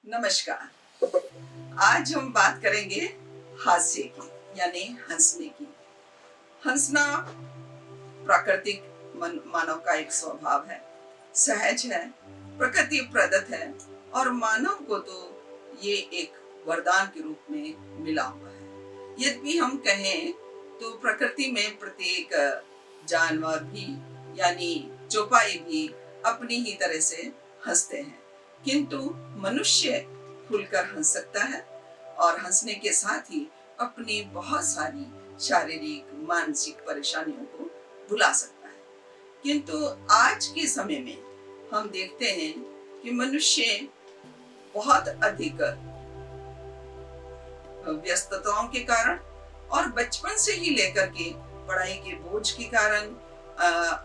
नमस्कार। आज हम बात करेंगे हास्य की, यानी हंसने की। हंसना प्राकृतिक मानव का एक स्वभाव है, सहज है, प्रकृति प्रदत्त है और मानव को तो ये एक वरदान के रूप में मिला हुआ है। यद्यपि हम कहें तो प्रकृति में प्रत्येक जानवर भी, यानी चौपाई भी अपनी ही तरह से हंसते हैं, किंतु मनुष्य खुलकर हंस सकता है और हंसने के साथ ही अपनी बहुत सारी शारीरिक मानसिक परेशानियों को भुला सकता है। किंतु आज के समय में हम देखते हैं कि मनुष्य बहुत अधिक व्यस्तताओं के कारण और बचपन से ही लेकर के पढ़ाई के बोझ के कारण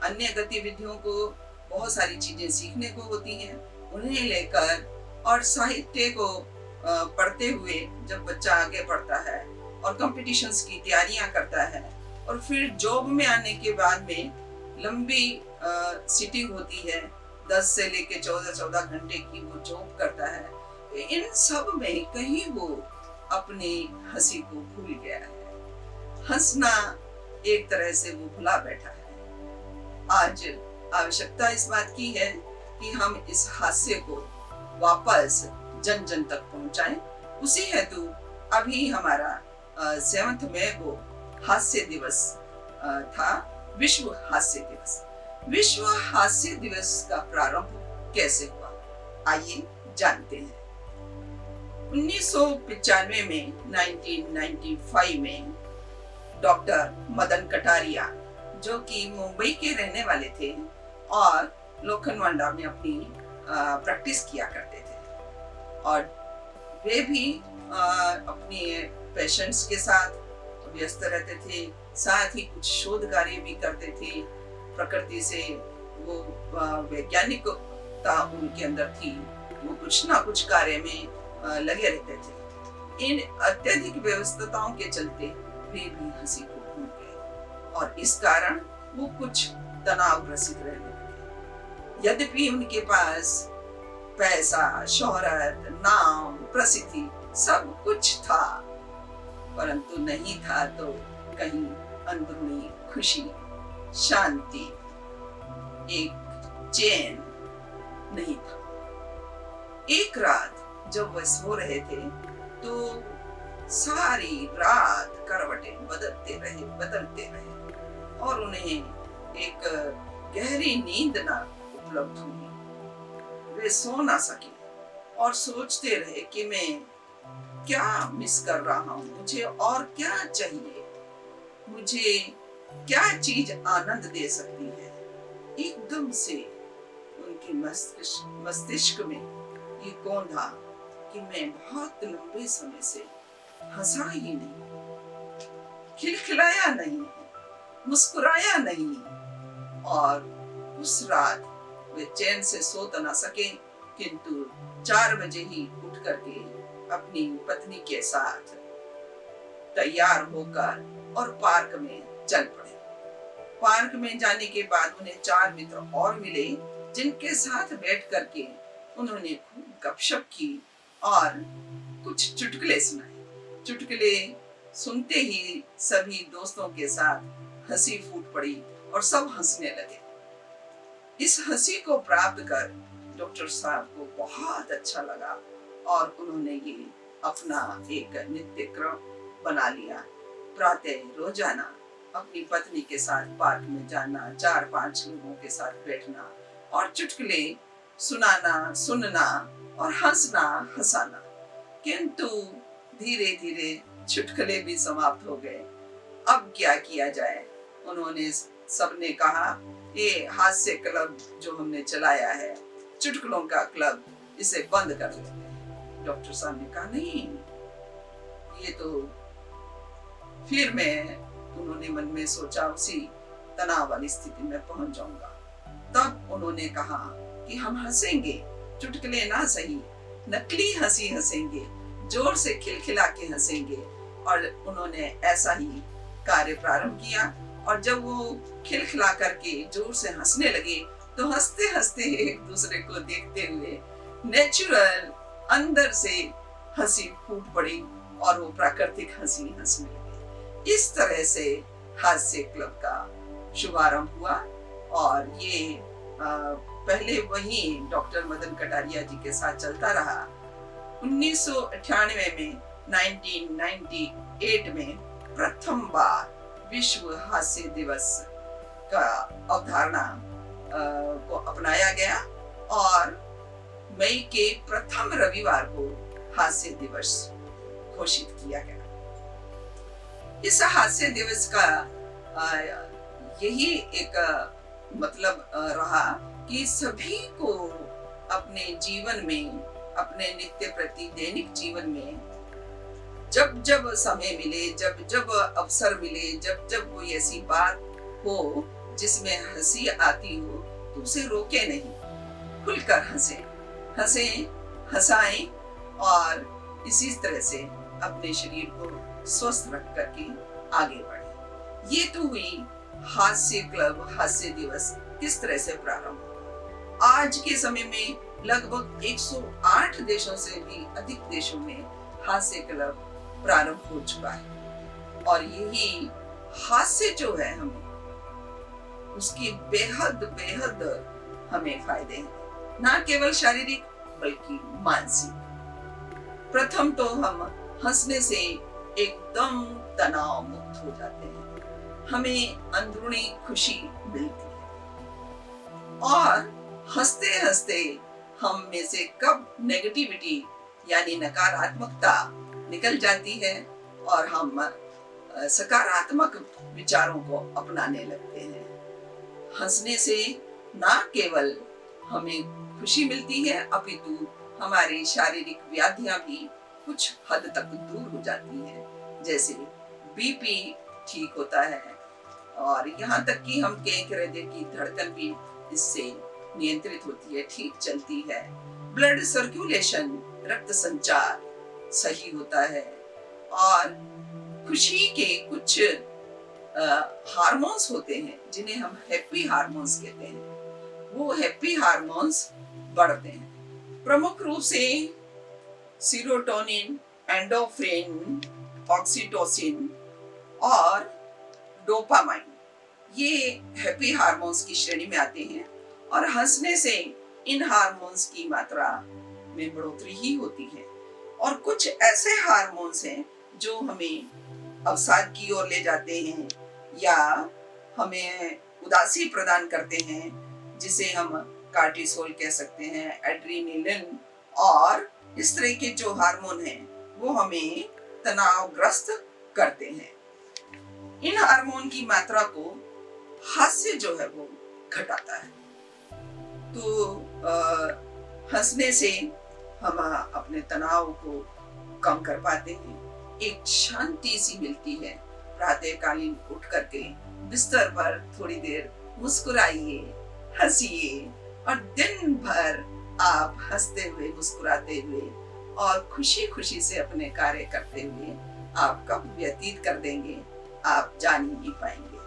अन्य गतिविधियों को बहुत सारी चीजें सीखने को होती हैं, उन्हें लेकर और साहित्य को पढ़ते हुए जब बच्चा आगे बढ़ता है और कॉम्पिटिशन्स की तैयारियां करता है और फिर जॉब में आने के बाद में लंबी सिटिंग होती है, 10 से लेके 14 घंटे की वो जॉब करता है। इन सब में कहीं वो अपनी हंसी को भूल गया है। हंसना एक तरह से वो भुला बैठा है। आज आवश्यकता इस बात की है कि हम इस हास्य को वापस जन जन तक पहुंचाएं। उसी हेतु अभी हमारा 7 मई को हास्य दिवस था, विश्व हास्य दिवस। विश्व हास्य दिवस का प्रारंभ कैसे हुआ, आइए जानते हैं। 1995 में 1995 में डॉक्टर मदन कटारिया, जो कि मुंबई के रहने वाले थे और लोखंडवाला में अपनी प्रैक्टिस किया करते थे, और वे भी अपने पेशेंट्स के साथ व्यस्त रहते थे, साथ ही कुछ शोध कार्य भी करते थे। प्रकृति से वो वैज्ञानिकता उनके अंदर थी, वो कुछ ना कुछ कार्य में लगे रहते थे। इन अत्यधिक व्यस्तताओं के चलते वे भी हंसी को भूल गए और इस कारण वो कुछ तनाव ग्रसित रहने लगे। यद्यपि उनके पास पैसा, शोहरत, नाम, प्रसिद्धि सब कुछ था, परंतु नहीं था तो कहीं अंदरूनी खुशी, शांति, एक चैन नहीं था। एक रात जब वह सो रहे थे तो सारी रात करवटें बदलते रहे और उन्हें एक गहरी नींद न उपलब्ध हुई। वे सो ना सके और सोचते रहे कि मैं क्या मिस कर रहा हूँ, मुझे और क्या चाहिए, मुझे क्या चीज आनंद दे सकती है। एकदम से उनके मस्तिष्क में ये कौंधा कि मैं बहुत लंबे समय से हंसा ही नहीं, खिलखिलाया नहीं, मुस्कुराया नहीं, और उस रात वे चैन से सो तो ना सके, किंतु 4 बजे ही उठ करके अपनी पत्नी के साथ तैयार होकर और पार्क में चल पड़े। पार्क में जाने के बाद उन्हें 4 मित्र और मिले, जिनके साथ बैठ करके उन्होंने खूब गपशप की और कुछ चुटकुले सुनाए। चुटकुले सुनते ही सभी दोस्तों के साथ हंसी फूट पड़ी और सब हंसने लगे। इस हंसी को प्राप्त कर डॉक्टर साहब को बहुत अच्छा लगा और उन्होंने ये अपना एक नित्य क्रम बना लिया। प्रातः रोजाना अपनी पत्नी के साथ पार्क में जाना, 4-5 लोगों के साथ बैठना और चुटकुले सुनाना, सुनना और हंसना, हंसाना। किंतु धीरे धीरे चुटकुले भी समाप्त हो गए। अब क्या किया जाए? उन्होंने सबने कहा, ये हास्य क्लब जो हमने चलाया है, चुटकुलों का क्लब, इसे बंद कर देते हैं। डॉक्टर साहब ने कहा, नहीं, ये तो फिर उन्होंने मन में सोचा, उसी तनाव वाली स्थिति में पहुंच जाऊंगा। तब उन्होंने कहा कि हम हंसेंगे, चुटकुले ना सही, नकली हंसी हंसेंगे, जोर से खिलखिला के हंसेंगे। और उन्होंने ऐसा ही कार्य प्रारंभ किया और जब वो खिलखिला करके जोर से हंसने लगे तो हंसते हंसते एक दूसरे को देखते हुए नेचुरल अंदर से हंसी फूट पड़ी और वो प्राकृतिक हंसी हंसने लगे। इस तरह से हास्य क्लब का शुभारंभ हुआ और ये पहले वही डॉक्टर मदन कटारिया जी के साथ चलता रहा। 1998 में 1998 में प्रथम बार विश्व हास्य दिवस का अवधारणा को अपनाया गया और मई के प्रथम रविवार को हास्य दिवस घोषित किया गया। इस हास्य दिवस का यही एक मतलब रहा कि सभी को अपने जीवन में, अपने नित्य प्रति दैनिक जीवन में जब जब समय मिले, जब जब अवसर मिले, जब जब कोई ऐसी बात हो जिसमें हंसी आती हो तो उसे रोके नहीं, खुलकर हंसे, हंसाएं और इसी तरह से अपने शरीर को स्वस्थ रख करके आगे बढ़े। ये तो हुई हास्य क्लब, हास्य दिवस किस तरह से प्रारंभ हुआ। आज के समय में लगभग 108 देशों से भी अधिक देशों में हास्य क्लब प्रारंभ हो चुका है और यही हास्य जो है हमें उसकी बेहद बेहद हमें फायदे हैं, ना केवल शारीरिक बल्कि मानसिक। प्रथम तो हम हंसने से एकदम तनाव मुक्त हो जाते हैं, हमें अंदरूनी खुशी मिलती है और हंसते हंसते हम में से कब नेगेटिविटी यानी नकारात्मकता निकल जाती है और हम सकारात्मक विचारों को अपनाने लगते हैं। हंसने से ना केवल हमें खुशी मिलती है अपितु हमारी शारीरिक व्याधियां भी कुछ हद तक दूर हो जाती हैं, जैसे बीपी ठीक होता है और यहाँ तक कि हम कह हृदय की धड़कन भी इससे नियंत्रित होती है, ठीक चलती है। ब्लड सर्कुलेशन, रक्त संचार सही होता है और खुशी के कुछ हार्मोन्स होते हैं जिन्हें हम हैप्पी हार्मोन्स कहते हैं, वो हैप्पी हार्मोन्स बढ़ते हैं। प्रमुख रूप से सीरोटोनिन, एंडोफ्रिन, ऑक्सीटोसिन और डोपामाइन ये हैप्पी हार्मोन्स की श्रेणी में आते हैं और हंसने से इन हार्मोन्स की मात्रा में बढ़ोतरी ही होती है। और कुछ ऐसे हार्मोन्स हैं जो हमें अवसाद की ओर ले जाते हैं या हमें उदासी प्रदान करते हैं, जिसे हम कार्टिसोल कह सकते हैं, एड्रेनलिन और इस तरह के जो हार्मोन हैं वो हमें तनावग्रस्त करते हैं। इन हार्मोन की मात्रा को हास्य जो है वो घटाता है। तो हंसने से हम अपने तनाव को कम कर पाते हैं, एक शांति सी मिलती है। प्रातःकालीन उठ करके बिस्तर पर थोड़ी देर मुस्कुराइए, हंसिए और दिन भर आप हंसते हुए, मुस्कुराते हुए और खुशी खुशी से अपने कार्य करते हुए आप कब व्यतीत कर देंगे आप जान ही नहीं पाएंगे।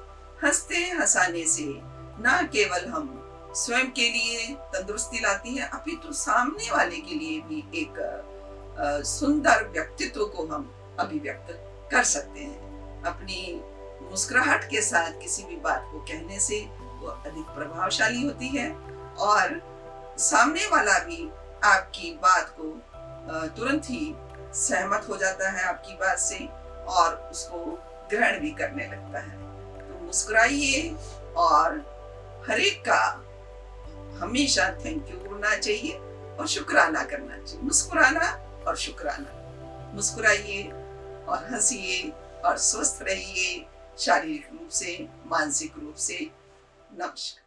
हंसते हंसाने से न केवल हम स्वयं के लिए तंदुरुस्ती लाती है अपितु सामने वाले के लिए भी एक सुंदर व्यक्तित्व को हम अभिव्यक्त कर सकते हैं। अपनी मुस्कुराहट के साथ किसी भी बात को कहने से वो अधिक प्रभावशाली होती है और सामने वाला भी आपकी बात को तुरंत ही सहमत हो जाता है आपकी बात से और उसको ग्रहण भी करने लगता है। तो मुस्कुराइए और हर एक का हमेशा थैंक यू बोलना चाहिए और शुक्राना करना चाहिए। मुस्कुराना और शुक्राना, मुस्कुराइए और हंसिए और स्वस्थ रहिए शारीरिक रूप से, मानसिक रूप से। नमस्कार।